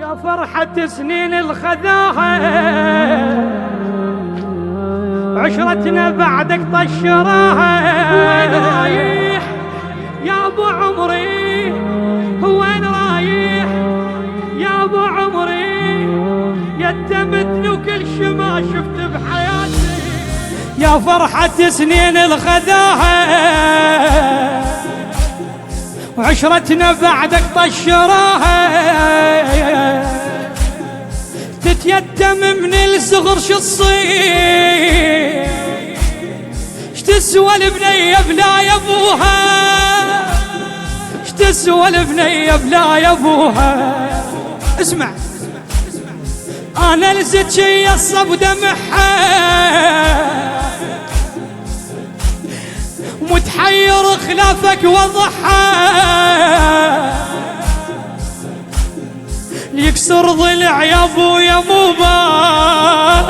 يا فرحة سنين الخذاها عشرتنا بعدك طشراها. وين رايح يا ابو عمري؟ وين رايح يا ابو عمري؟ يتمتني وكل شي ما شفت بحياتي. يا فرحة سنين الخذاها وعشرتنا بعدك طشراها. تتيتم من الصغر شو تصير؟ شتسوى البنية بلا يا ابوها؟ شتسوى البنية بلا يا ابوها؟ اسمع انا لزت شي الصب دمعها متحير خلافك وضحها. يكسر ضلع يا ابويا مو بال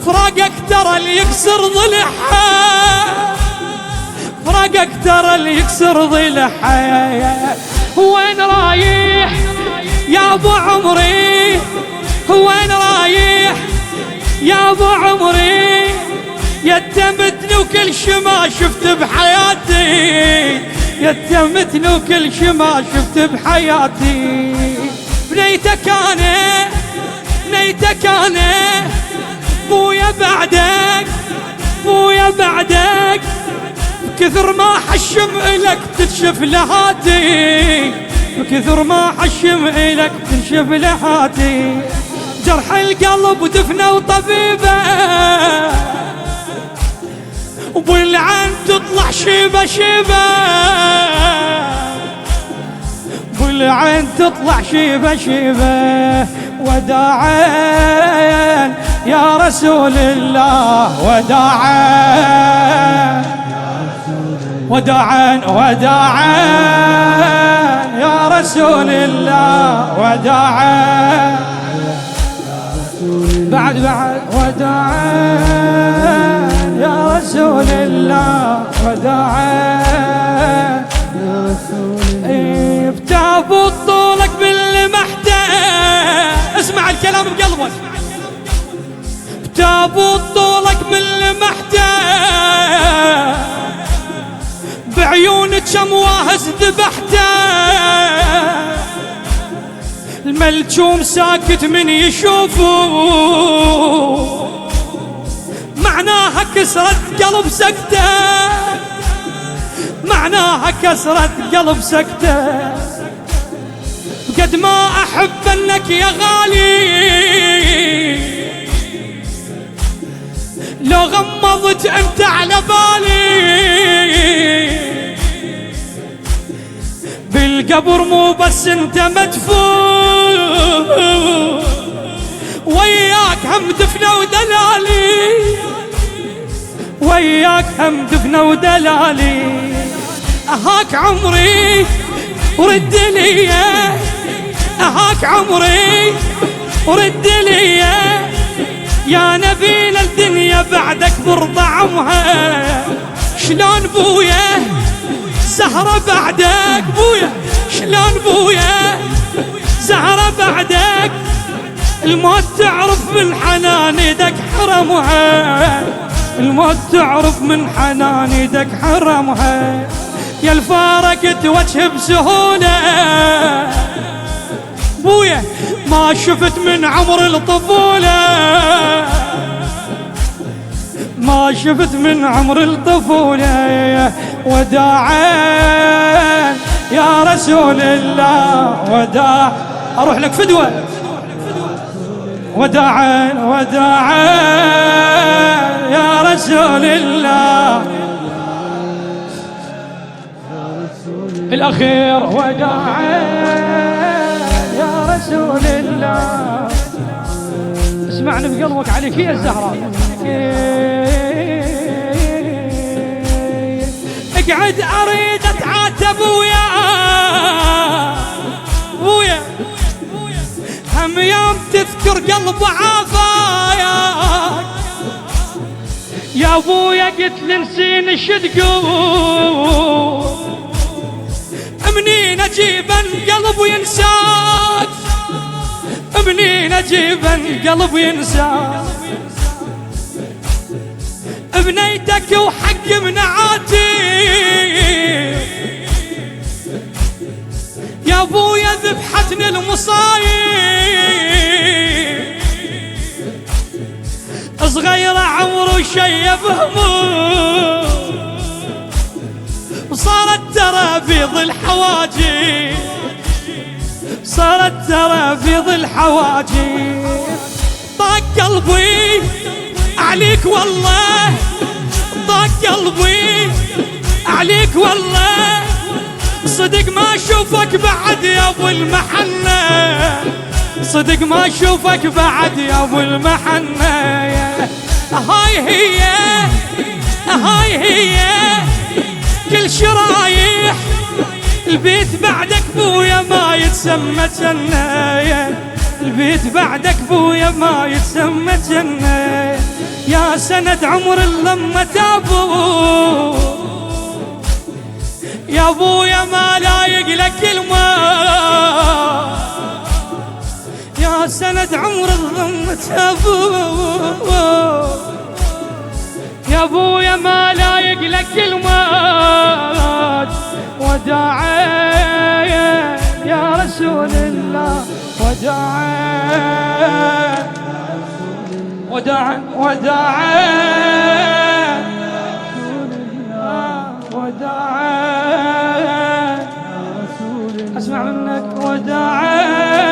فراقك ترى اللي يكسر ضلعها. فراقك ترى اللي يكسر ضلعها. وين رايح يا ابو عمري؟ وين رايح يا ابو عمري؟ يتمتني وكل شي ما شفت بحياتي. يتمتني وكل شي ما شفت بحياتي. بنيتك انا بنيتك انا بويا بعدك بويا بعدك. بكثر ما حشم الك تكشف لهاتي. بكثر ما حشم الك تكشف لهاتي. جرح القلب ودفنه وطبيبه وبالعين تطلع شيبة شيبة. بالعين تطلع شيبة شيبة. وداعا يا رسول الله وداعا وداعا وداعا يا رسول الله وداعا. بعد وداعا يا رسول الله وداعا. بتابوت طولك بالمحتى. اسمع الكلام بقلبك. بتابوت طولك بالمحتى بعيونك شمواهز ذبحته. الملجوم ساكت من يشوفه معناها كسرت قلب سكته. معناها كسرت قلب سكته. قد ما احب انك يا غالي لو غمضت انت على بالي. بالقبر مو بس انت مدفون وياك هم دفنه ودلالي. وياك هم دفنه ودلالي. اهاك عمري ورد لي. اهاك عمري ورد لي يا نبيل الدنيا بعدك برطعمها. شلون بويا زهرة بعدك بويا؟ شلون بويا زهرة بعدك؟ الموت تعرف من حنان يدك حرمها. الموت تعرف من حنان يدك حرمها. يا الفارقت وجه بسهولة بويا ما شفت من عمر الطفولة. ما شفت من عمر الطفولة. وداعا يا رسول الله وداع. اروح لك فدوة. وداعا وداعا يا رسول الله الأخير. وداعا يا رسول الله. اسمعني بقلبك عليك يا الزهراء. اقعد اريد اتعاتب ويا هم يوم تذكر قلب عافاك. يا ابويا قلت لنسين الشدقون منين اجيب القلب وينساك. منين اجيبا قلب ينسى بنيتك وحق منعاتي يا ابويا ذبحتني المصايب صغيرة عمره شيب هموم وصارت ترى في ظل حواجب صارت ترى في ظل حواجب ضاق قلبي عليك والله ضاق قلبي عليك والله صدق ما اشوفك بعد يا ابو المحنة صدق ما اشوفك بعد يا ابو المحنة هاي هي كل شرايح البيت بعدك بويا ما يتسمى جنة البيت بعدك بويا ما يتسمى جنة يا سند عمر لما تابو يا ابويا ما لايق لك الماء يا سند عمر لما تابو يا ابويا ما لايق لك الموت وداعي يا رسول الله وداعي وداعي وداعي وداعي اسمع منك وداعي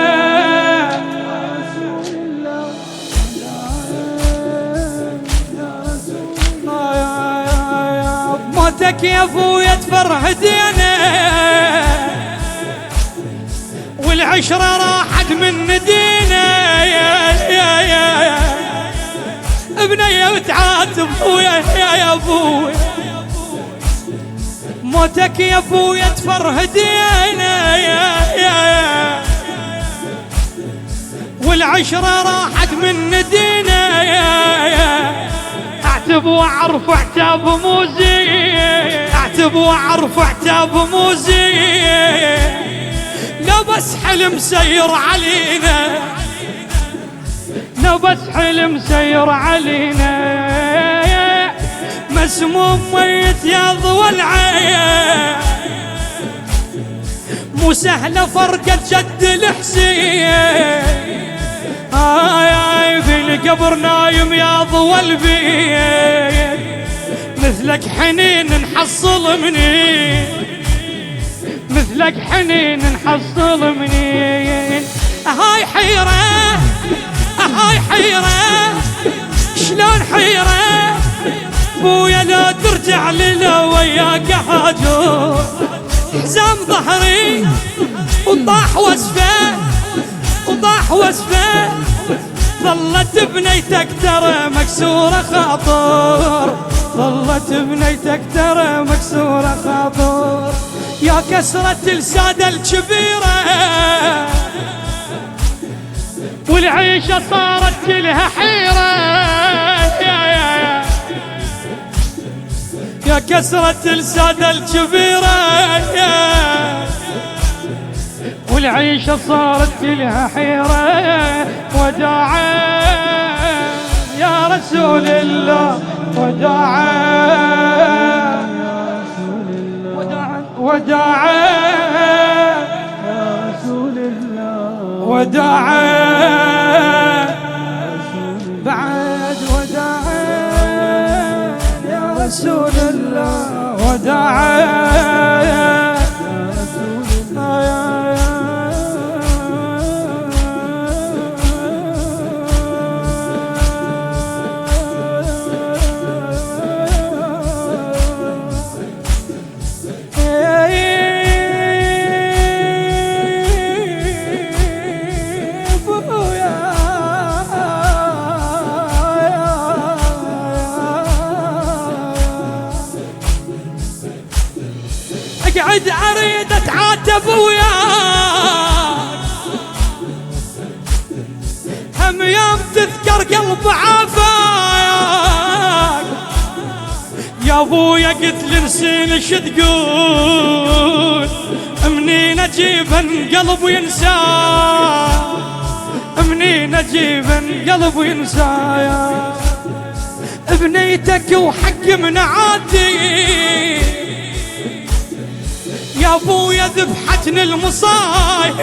موتك يا ابويا تفرهدينا والعشرة راحت من ندينا يا ابني وتعاتب ابويا يا ابويا موتك يا ابويا تفرهدينا يا والعشرة راحت من ندينا يا اعتب واعرف اعتاب موزي اعتب واعرف اعتاب موزي لو بس حلم سير علينا لو بس حلم سير علينا مسموم ميت يا ضوى العين مو سهلة فرقة جد الحسين في القبر نايم يا ضوى البيت مثلك حنين نحصل منين مثلك حنين نحصل منين هاي حيرة هاي حيرة شلون حيرة بويا لا ترجع لنا وياك هاجر حزام ظهري وطاح وسفه وطاح وسفه ظلت بنيتك ترى مكسورة خاطر ظلت بنيتك ترى مكسورة خاطر يا كسرة السادة الكبيرة والعيشة صارت كلها حيرة يا كسرة السادة الكبيرة والعيشة صارت كلها حيرة وداعي يا رسول الله وداعي وداعي يا رسول الله وداعي بعد وداعي يا رسول الله وداعي اقعد اريد اتعاتب وياك هم يوم تذكر قلب عافاك يا ابويا قلت لنسين شو تقول منين اجيب قلب ينساك منين اجيب قلب ينسايا بنيتك وحق من عادي يا ابويا ذبحتني المصايب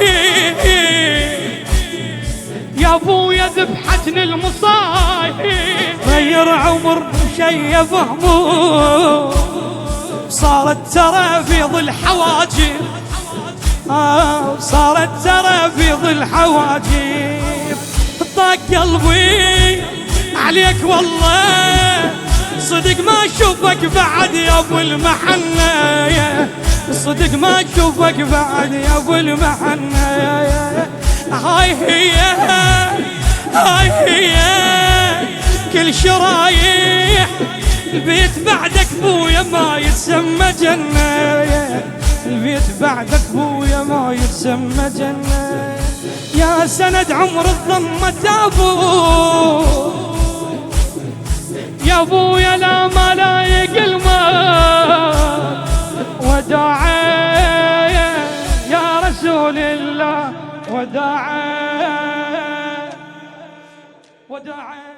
يا ابويا ذبحتني المصايب غير عمر شيب هموم صارت ترى في ظل حواجب صارت ترى في ظل حواجب طاق قلبي عليك والله صدق ما اشوفك بعد يا ابو المحنة صدق ما اشوفك بعد يا ابو المحنة هاي هي كل شرايح البيت بعدك بويا ما يتسمى جنة البيت بعدك بويا ما يتسمى جنة يا سند عمر الضمة ابو يا ابويا لا ملايق الماء وداعي يا رسول الله وداعي